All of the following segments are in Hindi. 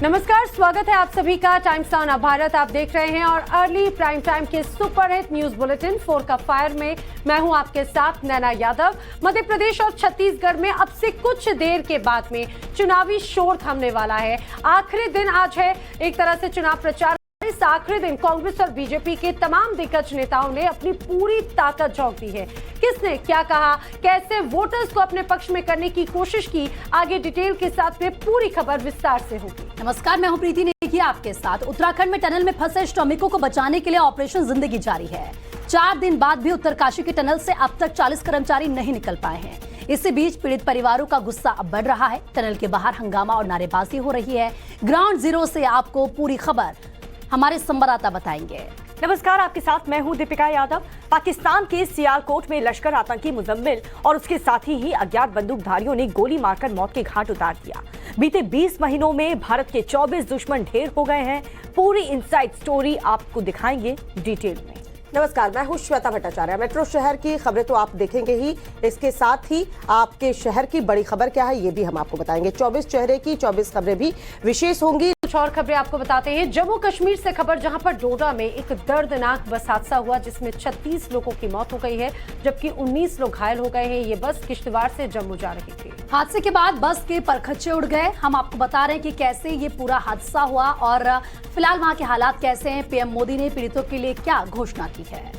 नमस्कार, स्वागत है आप सभी का टाइम्स ऑन भारत आप देख रहे हैं और अर्ली प्राइम टाइम के सुपरहिट न्यूज बुलेटिन 4 का फायर में मैं हूं आपके साथ नैना यादव। मध्य प्रदेश और छत्तीसगढ़ में अब से कुछ देर के बाद में चुनावी शोर थमने वाला है। आखिरी दिन आज है एक तरह से चुनाव प्रचार। इस आखिरी दिन कांग्रेस और बीजेपी के तमाम दिग्गज नेताओं ने अपनी पूरी ताकत झोंक दी है। किसने क्या कहा, कैसे वोटर्स को अपने पक्ष में करने की कोशिश की, आगे डिटेल के साथ में पूरी खबर विस्तार से होगी। नमस्कार, मैं हूं प्रीति नेगी आपके साथ। उत्तराखंड में टनल में फंसे श्रमिकों को बचाने के लिए ऑपरेशन जिंदगी जारी है। 4 दिन बाद भी उत्तरकाशी के टनल से अब तक 40 कर्मचारी नहीं निकल पाए हैं। इसी बीच पीड़ित परिवारों का गुस्सा अब बढ़ रहा है। टनल के बाहर हंगामा और नारेबाजी हो रही है। ग्राउंड जीरो से आपको पूरी खबर हमारे संवाददाता बताएंगे। नमस्कार, आपके साथ मैं हूं दीपिका यादव। पाकिस्तान के सियालकोट में लश्कर आतंकी मुजम्मिल और उसके साथी ही अज्ञात बंदूकधारियों ने गोली मारकर मौत के घाट उतार दिया। बीते 20 महीनों में भारत के 24 दुश्मन ढेर हो गए हैं। पूरी इनसाइड स्टोरी आपको दिखाएंगे डिटेल में। नमस्कार, मैं हूं श्वेता भट्टाचार्य। मेट्रो शहर की खबरें तो आप देखेंगे ही, इसके साथ ही आपके शहर की बड़ी खबर क्या है ये भी हम आपको बताएंगे। 24 चेहरे की 24 खबरें भी विशेष होंगी। कुछ और खबरें आपको बताते हैं। जम्मू कश्मीर से खबर, जहां पर डोडा में एक दर्दनाक बस हादसा हुआ जिसमें 36 लोगों की मौत हो गई है जबकि 19 लोग घायल हो गए हैं। ये बस किश्तवाड़ से जम्मू जा रही थी। हादसे के बाद बस के परखच्चे उड़ गए। हम आपको बता रहे हैं कि कैसे ये पूरा हादसा हुआ और फिलहाल वहां के हालात कैसे हैं। पीएम मोदी ने पीड़ितों के लिए क्या घोषणा की है।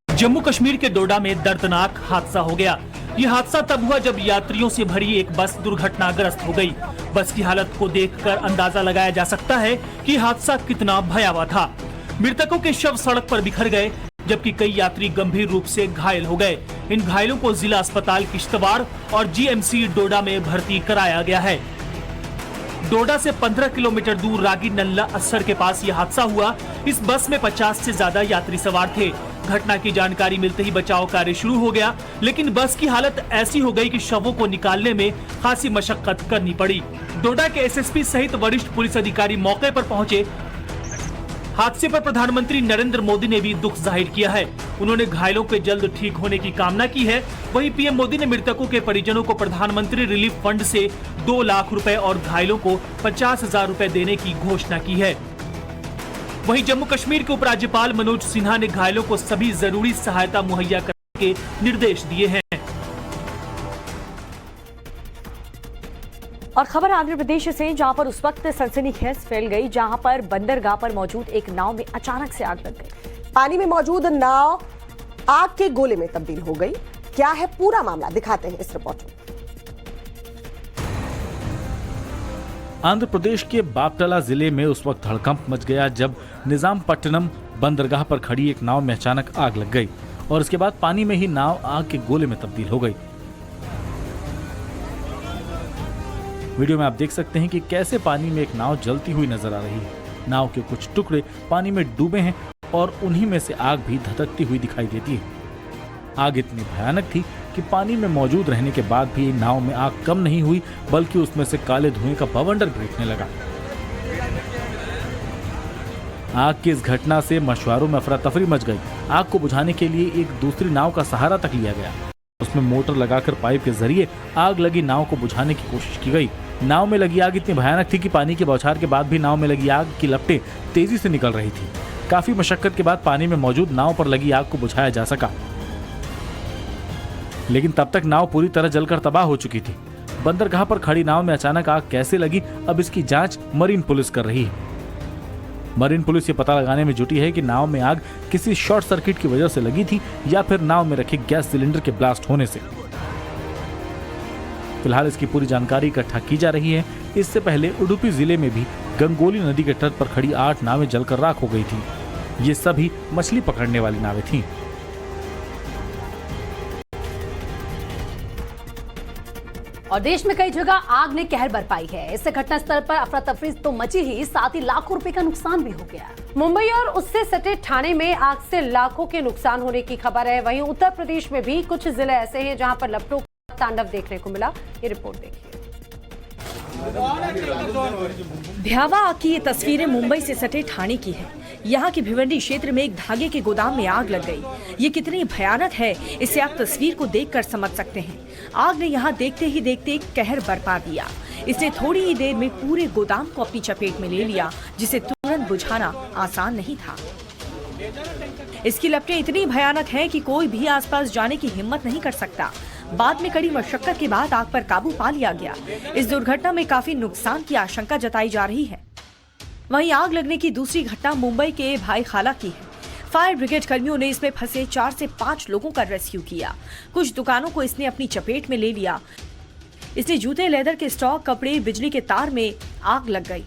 जम्मू कश्मीर के डोडा में दर्दनाक हादसा हो गया। ये हादसा तब हुआ जब यात्रियों से भरी एक बस दुर्घटनाग्रस्त हो गई। बस की हालत को देखकर अंदाजा लगाया जा सकता है कि हादसा कितना भयावह था। मृतकों के शव सड़क पर बिखर गए जबकि कई यात्री गंभीर रूप से घायल हो गए। इन घायलों को जिला अस्पताल किश्तवाड़ और जीएमसी डोडा में भर्ती कराया गया है। डोडा से 15 किलोमीटर दूर रागी नल्ला अस्सर के पास यह हादसा हुआ। इस बस में 50 से ज्यादा यात्री सवार थे। घटना की जानकारी मिलते ही बचाव कार्य शुरू हो गया, लेकिन बस की हालत ऐसी हो गई कि शवों को निकालने में खासी मशक्कत करनी पड़ी। डोडा के एसएसपी सहित वरिष्ठ पुलिस अधिकारी मौके पर पहुंचे। हादसे पर प्रधानमंत्री नरेंद्र मोदी ने भी दुख जाहिर किया है। उन्होंने घायलों के जल्द ठीक होने की कामना की है। वहीं पीएम मोदी ने मृतकों के परिजनों को प्रधानमंत्री रिलीफ फंड से 2 लाख रुपए और घायलों को 50,000 रुपए देने की घोषणा की है। वहीं जम्मू कश्मीर के उपराज्यपाल मनोज सिन्हा ने घायलों को सभी जरूरी सहायता मुहैया करने के निर्देश दिए हैं। और खबर आंध्र प्रदेश से, जहां पर उस वक्त सनसनीखेज फैल गई जहां पर बंदरगाह पर मौजूद एक नाव में अचानक से आग लग गई। पानी में मौजूद नाव आग के गोले में तब्दील हो गई। क्या है पूरा मामला, दिखाते हैं इस रिपोर्ट में। आंध्र प्रदेश के बापटला जिले में उस वक्त हड़कंप मच गया जब निजामपट्टनम बंदरगाह पर खड़ी एक नाव में अचानक आग लग गई और इसके बाद पानी में ही नाव आग के गोले में तब्दील हो गई। वीडियो में आप देख सकते हैं कि कैसे पानी में एक नाव जलती हुई नजर आ रही है। नाव के कुछ टुकड़े पानी में डूबे हैं और उन्हीं में से आग भी धधकती हुई दिखाई देती है। आग इतनी भयानक थी कि पानी में मौजूद रहने के बाद भी नाव में आग कम नहीं हुई, बल्कि उसमें से काले धुएं का बवंडर भी उठने लगा। आग की इस घटना से मछुआरों में अफरा तफरी मच गई। आग को बुझाने के लिए एक दूसरी नाव का सहारा तक लिया गया। उसमें मोटर लगाकर पाइप के जरिए आग लगी नाव को बुझाने की कोशिश की गई। नाव में लगी आग इतनी भयानक थी कि पानी की बौछार के बाद भी नाव में लगी आग की लपटें तेजी से निकल रही थी। काफी मशक्कत के बाद पानी में मौजूद नाव पर लगी आग को बुझाया जा सका, लेकिन तब तक नाव पूरी तरह जलकर तबाह हो चुकी थी। बंदरगाह पर खड़ी नाव में अचानक आग कैसे लगी, अब इसकी जांच मरीन पुलिस कर रही है। मरीन पुलिस ये पता लगाने में जुटी है कि नाव में आग किसी शॉर्ट सर्किट की वजह से लगी थी या फिर नाव में रखे गैस सिलेंडर के ब्लास्ट होने से। फिलहाल इसकी पूरी जानकारी इकट्ठा की जा रही है। इससे पहले उडुपी जिले में भी गंगोली नदी के तट पर खड़ी 8 नावें जलकर राख हो गई थी। ये सभी मछली पकड़ने वाली नावें थीं। और देश में कई जगह आग ने कहर बरपाई है। इससे घटनास्थल पर अफरा तफरी तो मची ही, साथ ही लाखों रुपए का नुकसान भी हो गया। मुंबई और उससे सटे ठाणे में आग से लाखों के नुकसान होने की खबर है। वहीं उत्तर प्रदेश में भी कुछ जिले ऐसे हैं जहां पर लपटों का तांडव देखने को मिला। ये रिपोर्ट देखिए। भयावह आग की ये तस्वीरें मुंबई से सटे ठाणे की है। यहाँ के भिवंडी क्षेत्र में एक धागे के गोदाम में आग लग गई। ये कितनी भयानक है, इसे आप तस्वीर को देखकर समझ सकते हैं। आग ने यहाँ देखते ही देखते एक कहर बरपा दिया। इसने थोड़ी ही देर में पूरे गोदाम को अपनी चपेट में ले लिया, जिसे तुरंत बुझाना आसान नहीं था। इसकी लपटें इतनी भयानक हैं कि कोई भी आसपास जाने की हिम्मत नहीं कर सकता। बाद में कड़ी मशक्कत के बाद आग पर काबू पा लिया गया। इस दुर्घटना में काफी नुकसान की आशंका जताई जा रही है। वहीं आग लगने की दूसरी घटना मुंबई के भाई खाला की है। फायर ब्रिगेड कर्मियों ने इसमें फंसे 4 से 5 लोगों का रेस्क्यू किया। कुछ दुकानों को इसने अपनी चपेट में ले लिया। इसने जूते, लेदर के स्टॉक, कपड़े, बिजली के तार में आग लग गई।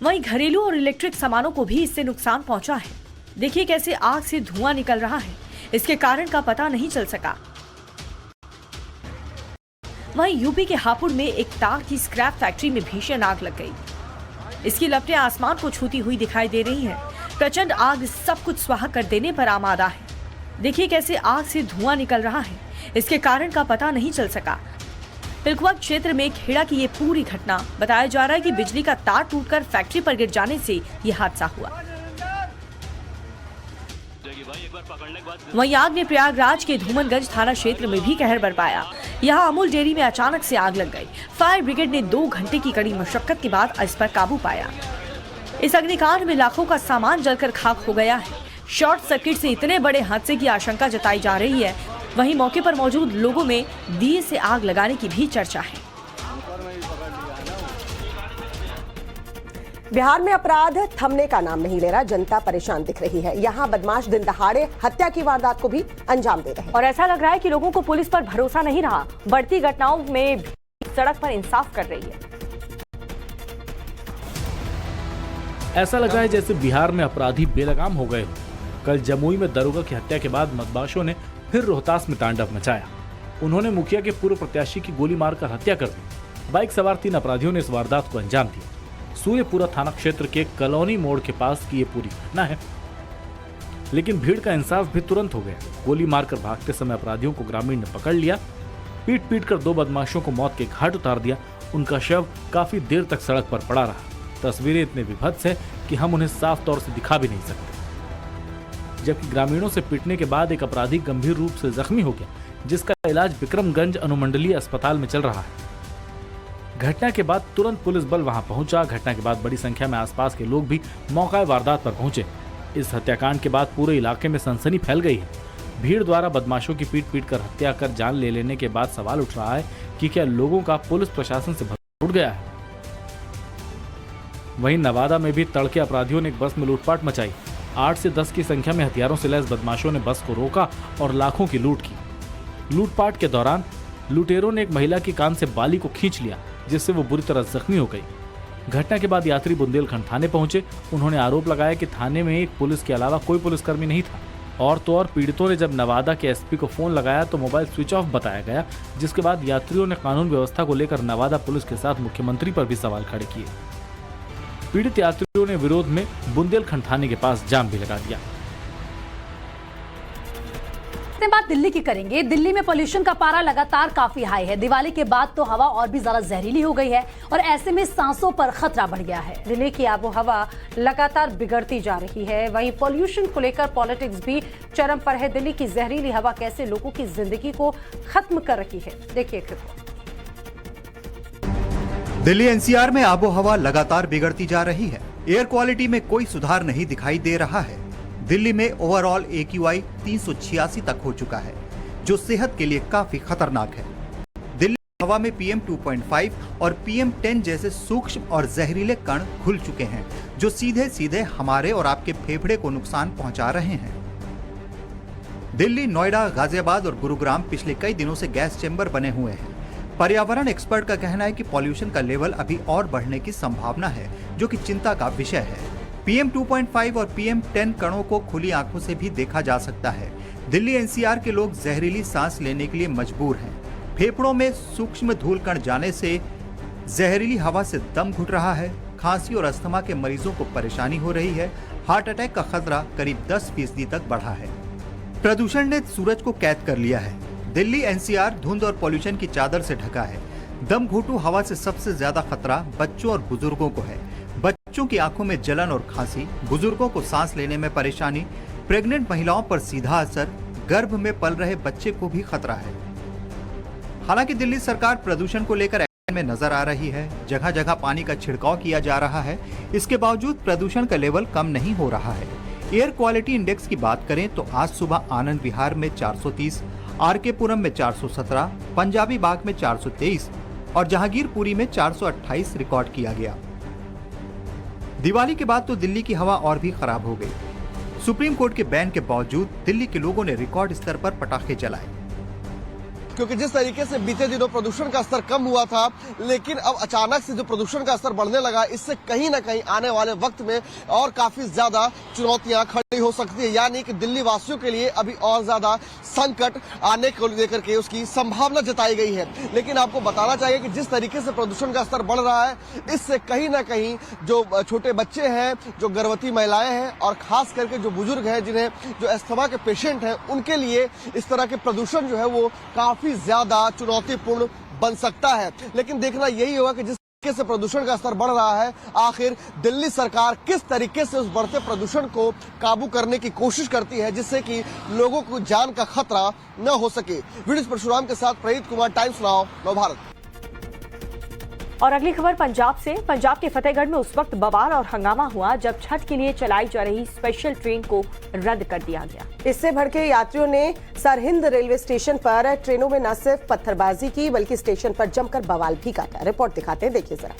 वहीं घरेलू और इलेक्ट्रिक सामानों को भी इससे नुकसान पहुंचा है। देखिए कैसे आग से धुआं निकल रहा है। इसके कारण का पता नहीं चल सका। वहीं यूपी के हापुड़ में एक तार की स्क्रैप फैक्ट्री में भीषण आग लग गई। इसकी लपटें आसमान को छूती हुई दिखाई दे रही हैं। प्रचंड आग सब कुछ स्वाहा कर देने पर आमादा है। देखिए कैसे आग से धुआं निकल रहा है। इसके कारण का पता नहीं चल सका। पिलखुआ क्षेत्र में खेड़ा की ये पूरी घटना बताया जा रहा है कि बिजली का तार टूटकर फैक्ट्री पर गिर जाने से ये हादसा हुआ। वहीं आग ने प्रयागराज के धूमनगंज थाना क्षेत्र में भी कहर बरपाया। यहाँ अमूल डेयरी में अचानक से आग लग गई। फायर ब्रिगेड ने 2 घंटे की कड़ी मशक्कत के बाद इस पर काबू पाया। इस अग्निकांड में लाखों का सामान जलकर खाक हो गया है। शॉर्ट सर्किट से इतने बड़े हादसे की आशंका जताई जा रही है। वहीं मौके पर मौजूद लोगों में दिए से आग लगाने की भी चर्चा है। बिहार में अपराध थमने का नाम नहीं ले रहा। जनता परेशान दिख रही है। यहाँ बदमाश दिन दहाड़े हत्या की वारदात को भी अंजाम दे रहे हैं और ऐसा लग रहा है कि लोगों को पुलिस पर भरोसा नहीं रहा। बढ़ती घटनाओं में सड़क पर इंसाफ कर रही है। ऐसा लग रहा है जैसे बिहार में अपराधी बेलगाम हो गए हो। कल जमुई में दरोगा की हत्या के बाद बदमाशों ने फिर रोहतास में तांडव मचाया। उन्होंने मुखिया के पूर्व प्रत्याशी की गोली मारकर हत्या कर दी। बाइक सवार 3 अपराधियों ने इस वारदात को अंजाम दिया। सूर्यपुरा थाना क्षेत्र के कॉलोनी मोड़ के पास की ये पूरी घटना है। लेकिन भीड़ का इंसाफ भी तुरंत हो गया। गोली मारकर भागते समय अपराधियों को ग्रामीण ने पकड़ लिया। पीट पीट कर 2 बदमाशों को मौत के घाट उतार दिया। उनका शव काफी देर तक सड़क पर पड़ा रहा। तस्वीरें इतने विभत्स है कि हम उन्हें साफ तौर से दिखा भी नहीं सकते। जबकि ग्रामीणों से पीटने के बाद एक अपराधी गंभीर रूप से जख्मी हो गया, जिसका इलाज विक्रमगंज अनुमंडलीय अस्पताल में चल रहा है। घटना के बाद तुरंत पुलिस बल वहां पहुंचा। घटना के बाद बड़ी संख्या में आसपास के लोग भी मौका वारदात पर पहुंचे। इस हत्याकांड के बाद पूरे इलाके में सनसनी फैल गई है। भीड़ द्वारा बदमाशों की पीट पीट कर हत्या कर जान ले लेने के बाद सवाल उठ रहा है कि क्या लोगों का पुलिस प्रशासन से भरोसा उठ गया है। वहीं नवादा में भी तड़के अपराधियों ने एक बस में लूटपाट मचाई। 8 से 10 की संख्या में हथियारों से लैस बदमाशों ने बस को रोका और लाखों की लूट की। लूटपाट के दौरान लुटेरों ने एक महिला की कान से बाली को खींच लिया, जिससे वो बुरी तरह जख्मी हो गई। घटना के बाद यात्री बुंदेलखंड थाने पहुंचे। उन्होंने आरोप लगाया कि थाने में एक पुलिस के अलावा कोई पुलिसकर्मी नहीं था। और तो और पीड़ितों ने जब नवादा के एसपी को फोन लगाया तो मोबाइल स्विच ऑफ बताया गया, जिसके बाद यात्रियों ने कानून व्यवस्था को लेकर नवादा पुलिस के साथ मुख्यमंत्री पर भी सवाल खड़े किए। पीड़ित यात्रियों ने विरोध में बुंदेलखंड थाने के पास जाम भी लगा दिया। बात दिल्ली की करेंगे। दिल्ली में पोल्यूशन का पारा लगातार काफी हाई है। दिवाली के बाद तो हवा और भी ज्यादा जहरीली हो गई है और ऐसे में सांसों पर खतरा बढ़ गया है। दिल्ली की आबोहवा लगातार बिगड़ती जा रही है। वहीं पोल्यूशन को लेकर पॉलिटिक्स भी चरम पर है। दिल्ली की जहरीली हवा कैसे लोगों की जिंदगी को खत्म कर रही है, देखिए रिपोर्ट। दिल्ली एनसीआर में आबोहवा लगातार बिगड़ती जा रही है। एयर क्वालिटी में कोई सुधार नहीं दिखाई दे रहा है। दिल्ली में ओवरऑल AQI 386 तक हो चुका है, जो सेहत के लिए काफी खतरनाक है। दिल्ली हवा में PM 2.5 और PM 10 जैसे सूक्ष्म और जहरीले कण घुल चुके हैं, जो सीधे सीधे हमारे और आपके फेफड़े को नुकसान पहुंचा रहे हैं। दिल्ली, नोएडा, गाजियाबाद और गुरुग्राम पिछले कई दिनों से गैस चेंबर बने हुए हैं। पर्यावरण एक्सपर्ट का कहना है कि पॉल्यूशन का लेवल अभी और बढ़ने की संभावना है, जो कि चिंता का विषय है। PM 2.5 और PM 10 कणों को खुली आंखों से भी देखा जा सकता है। दिल्ली NCR के लोग जहरीली सांस लेने के लिए मजबूर हैं। फेफड़ों में सूक्ष्म धूल कण जाने से जहरीली हवा से दम घुट रहा है। खांसी और अस्थमा के मरीजों को परेशानी हो रही है। हार्ट अटैक का खतरा करीब 10% तक बढ़ा है। प्रदूषण ने सूरज को कैद कर लिया है। दिल्ली NCR धुंध और पॉल्यूशन की चादर से ढका है। दम घोटू हवा से सबसे ज्यादा खतरा बच्चों और बुजुर्गों को है। बच्चों की आंखों में जलन और खांसी, बुजुर्गों को सांस लेने में परेशानी, प्रेग्नेंट महिलाओं पर सीधा असर, गर्भ में पल रहे बच्चे को भी खतरा है। हालांकि दिल्ली सरकार प्रदूषण को लेकर एक्शन में नजर आ रही है। जगह जगह पानी का छिड़काव किया जा रहा है। इसके बावजूद प्रदूषण का लेवल कम नहीं हो रहा है। एयर क्वालिटी इंडेक्स की बात करें तो आज सुबह आनंद विहार में 430, आरके पुरम में 417, पंजाबी बाग में 423 और जहांगीरपुरी में 428 रिकॉर्ड किया गया। दिवाली के बाद तो दिल्ली की हवा और भी खराब हो गई। सुप्रीम कोर्ट के बैन के बावजूद दिल्ली के लोगों ने रिकॉर्ड स्तर पर पटाखे जलाए। क्योंकि जिस तरीके से बीते दिनों प्रदूषण का स्तर कम हुआ था, लेकिन अब अचानक से जो प्रदूषण का स्तर बढ़ने लगा, इससे कहीं ना कहीं आने वाले वक्त में और काफी ज्यादा चुनौतियां खड़ी हो सकती है। यानी कि दिल्ली वासियों के लिए अभी और ज्यादा संकट आने को लेकर के उसकी संभावना जताई गई है। लेकिन आपको बताना चाहिए कि जिस तरीके से प्रदूषण का स्तर बढ़ रहा है, इससे कहीं ना कहीं जो छोटे बच्चे हैं, जो गर्भवती महिलाएं हैं और खास करके जो बुजुर्ग हैं, जिन्हें जो अस्थमा के पेशेंट हैं, उनके लिए इस तरह के प्रदूषण जो है वो काफी ज्यादा चुनौतीपूर्ण बन सकता है। लेकिन देखना यही होगा कि जिस तरीके से प्रदूषण का स्तर बढ़ रहा है, आखिर दिल्ली सरकार किस तरीके से उस बढ़ते प्रदूषण को काबू करने की कोशिश करती है, जिससे कि लोगों को जान का खतरा न हो सके। वीडियो परशुराम के साथ प्रदीप कुमार, टाइम्स नाउ, नवभारत। और अगली खबर पंजाब से। पंजाब के फतेहगढ़ में उस वक्त बवाल और हंगामा हुआ जब छठ के लिए चलाई जा रही स्पेशल ट्रेन को रद्द कर दिया गया। इससे भड़के यात्रियों ने सरहिंद रेलवे स्टेशन पर ट्रेनों में न सिर्फ पत्थरबाजी की बल्कि स्टेशन पर जमकर बवाल भी काटा। रिपोर्ट दिखाते हैं, देखिए जरा।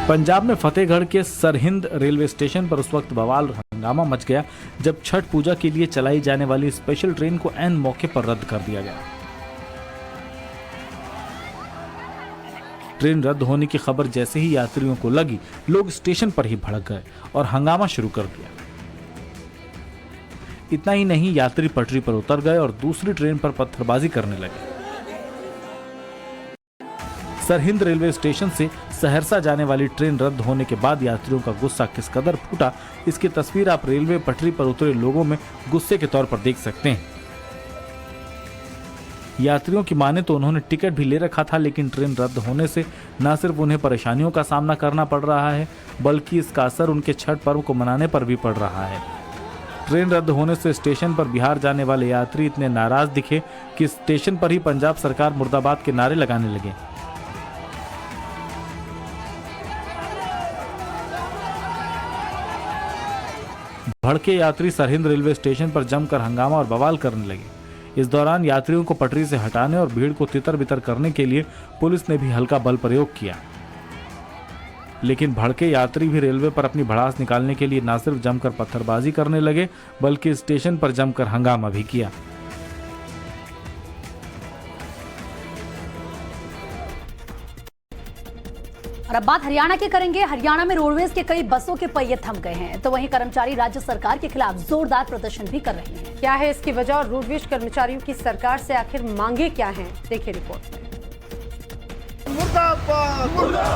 पंजाब में फतेहगढ़ के सरहिंद रेलवे स्टेशन पर उस वक्त बवाल हंगामा मच गया जब छठ पूजा के लिए चलाई जाने वाली स्पेशल ट्रेन को ऐन मौके पर रद्द कर दिया गया। ट्रेन रद्द होने की खबर जैसे ही यात्रियों को लगी, लोग स्टेशन पर ही भड़क गए और हंगामा शुरू कर दिया। इतना ही नहीं, यात्री पटरी पर उतर गए और दूसरी ट्रेन पर पत्थरबाजी करने लगे। सरहिंद रेलवे स्टेशन से सहरसा जाने वाली ट्रेन रद्द होने के बाद यात्रियों का गुस्सा किस कदर फूटा, इसकी तस्वीर आप रेलवे पटरी पर उतरे लोगों में गुस्से के तौर पर देख सकते हैं। यात्रियों की माने तो उन्होंने टिकट भी ले रखा था, लेकिन ट्रेन रद्द होने से न सिर्फ उन्हें परेशानियों का सामना करना पड़ रहा है, बल्कि इसका असर उनके छठ पर्व को मनाने पर भी पड़ रहा है। ट्रेन रद्द होने से स्टेशन पर बिहार जाने वाले यात्री इतने नाराज दिखे कि स्टेशन पर ही पंजाब सरकार मुर्दाबाद के नारे लगाने लगे। भड़के यात्री सरहिंद रेलवे स्टेशन पर जमकर हंगामा और बवाल करने लगे। इस दौरान यात्रियों को पटरी से हटाने और भीड़ को तितर बितर करने के लिए पुलिस ने भी हल्का बल प्रयोग किया। लेकिन भड़के यात्री भी रेलवे पर अपनी भड़ास निकालने के लिए न सिर्फ जमकर पत्थरबाजी करने लगे, बल्कि स्टेशन पर जमकर हंगामा भी किया। और अब बात हरियाणा की करेंगे। हरियाणा में रोडवेज के कई बसों के पहिए थम गए हैं, तो वहीं कर्मचारी राज्य सरकार के खिलाफ जोरदार प्रदर्शन भी कर रहे हैं। क्या है इसकी वजह और रोडवेज कर्मचारियों की सरकार से आखिर मांगे क्या हैं? देखिए रिपोर्ट में।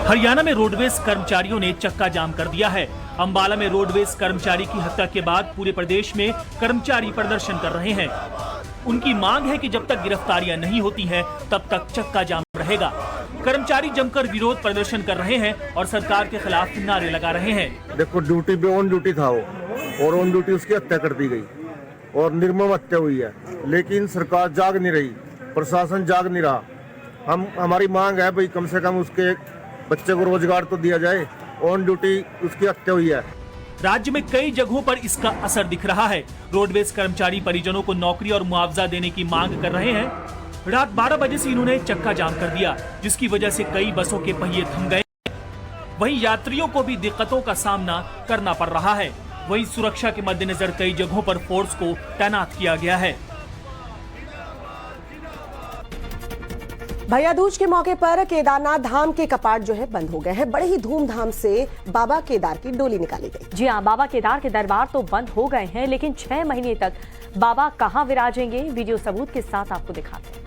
हरियाणा में रोडवेज कर्मचारियों ने चक्का जाम कर दिया है। अंबाला में रोडवेज कर्मचारी की हत्या के बाद पूरे प्रदेश में कर्मचारी प्रदर्शन कर रहे हैं। उनकी मांग है कि जब तक गिरफ्तारियां नहीं होती हैं, तब तक चक्का जाम रहेगा। कर्मचारी जमकर विरोध प्रदर्शन कर रहे हैं और सरकार के खिलाफ नारे लगा रहे हैं। देखो, ड्यूटी पे ऑन ड्यूटी था वो, और ऑन ड्यूटी उसकी हत्या कर दी गई और निर्मम हत्या हुई है। लेकिन सरकार जाग नहीं रही, प्रशासन जाग नहीं रहा। हमारी मांग है भाई, कम से कम उसके बच्चे को रोजगार तो दिया जाए। ऑन ड्यूटी उसकी हत्या हुई है। राज्य में कई जगहों पर इसका असर दिख रहा है। रोडवेज कर्मचारी परिजनों को नौकरी और मुआवजा देने की मांग कर रहे हैं। रात 12 बजे से इन्होंने चक्का जाम कर दिया, जिसकी वजह से कई बसों के पहिए थम गए। वहीं यात्रियों को भी दिक्कतों का सामना करना पड़ रहा है। वहीं सुरक्षा के मद्देनजर कई जगहों पर फोर्स को तैनात किया गया है। भैया दूज के मौके पर केदारनाथ धाम के कपाट जो है बंद हो गए हैं। बड़े ही धूमधाम से बाबा केदार की डोली निकाली गई। जी हाँ, बाबा केदार के दरबार तो बंद हो गए हैं, लेकिन 6 महीने तक बाबा कहां विराजेंगे, वीडियो सबूत के साथ आपको दिखाते हैं।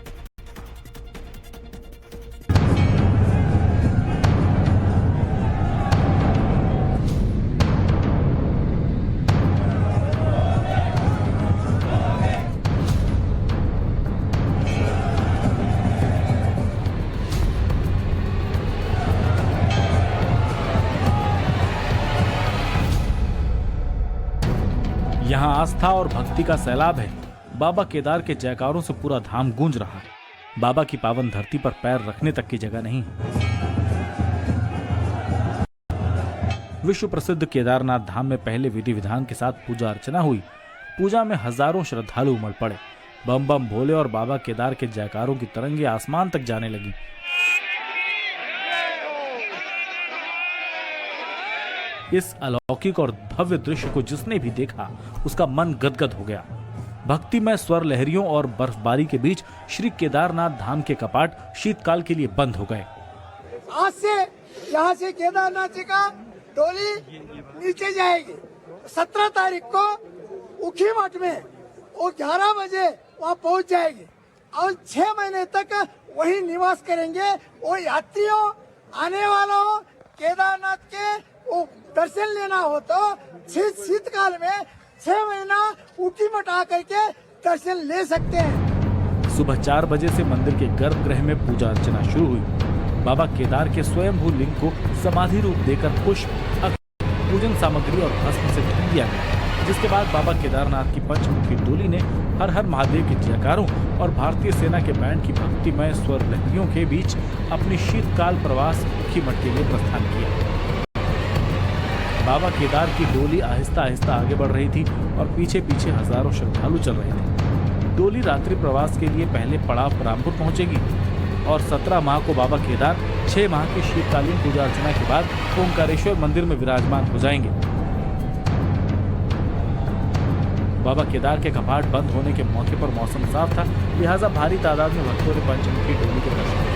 आस्था और भक्ति का सैलाब है। बाबा केदार के जयकारों से पूरा धाम गूंज रहा है। बाबा की पावन धरती पर पैर रखने तक की जगह नहीं है। विश्व प्रसिद्ध केदारनाथ धाम में पहले विधि विधान के साथ पूजा अर्चना हुई। पूजा में हजारों श्रद्धालु उमड़ पड़े। बम बम भोले और बाबा केदार के जयकारों की तरंगे आसमान तक जाने लगी। इस अलौकिक और भव्य दृश्य को जिसने भी देखा उसका मन गदगद हो गया। भक्तिमय स्वर लहरियों और बर्फबारी के बीच श्री केदारनाथ धाम के कपाट शीतकाल के लिए बंद हो गए। आज से यहाँ से केदारनाथ जी का डोली नीचे जाएगी। 17 तारीख को उखी मठ में वो 11 बजे वहाँ पहुँच जाएगी और 6 महीने तक वही निवास करेंगे। वो यात्रियों आने वालों केदारनाथ के वो दर्शन लेना हो तो शीतकाल में 6 महीना उखी मठ आकर के दर्शन ले सकते हैं। सुबह 4 बजे से मंदिर के गर्भगृह में पूजा अर्चना शुरू हुई। बाबा केदार के स्वयंभू लिंग को समाधि रूप देकर पुष्प, पूजन सामग्री और भस्म से ढक दिया गया, जिसके बाद बाबा केदारनाथ की पंचमुखी डोली ने हर हर महादेव के जयकारों और भारतीय सेना के बैंड की भक्तिमय स्वर लहरियों के बीच अपनी शीतकाल प्रवास उखी मठ के लिए प्रस्थान किया। बाबा केदार की डोली आहिस्ता आहिस्ता आगे बढ़ रही थी और पीछे पीछे हजारों श्रद्धालु चल रहे थे। डोली रात्रि प्रवास के लिए पहले पड़ाव रामपुर पहुंचेगी और 17 माह को बाबा केदार 6 माह की शीतकालीन पूजा अर्चना के बाद ओंकारेश्वर मंदिर में विराजमान हो जाएंगे। बाबा केदार के कपाट बंद होने के मौके पर मौसम साफ था, लिहाजा भारी तादाद में भक्तों ने पंचमुखी डोली के दर्शन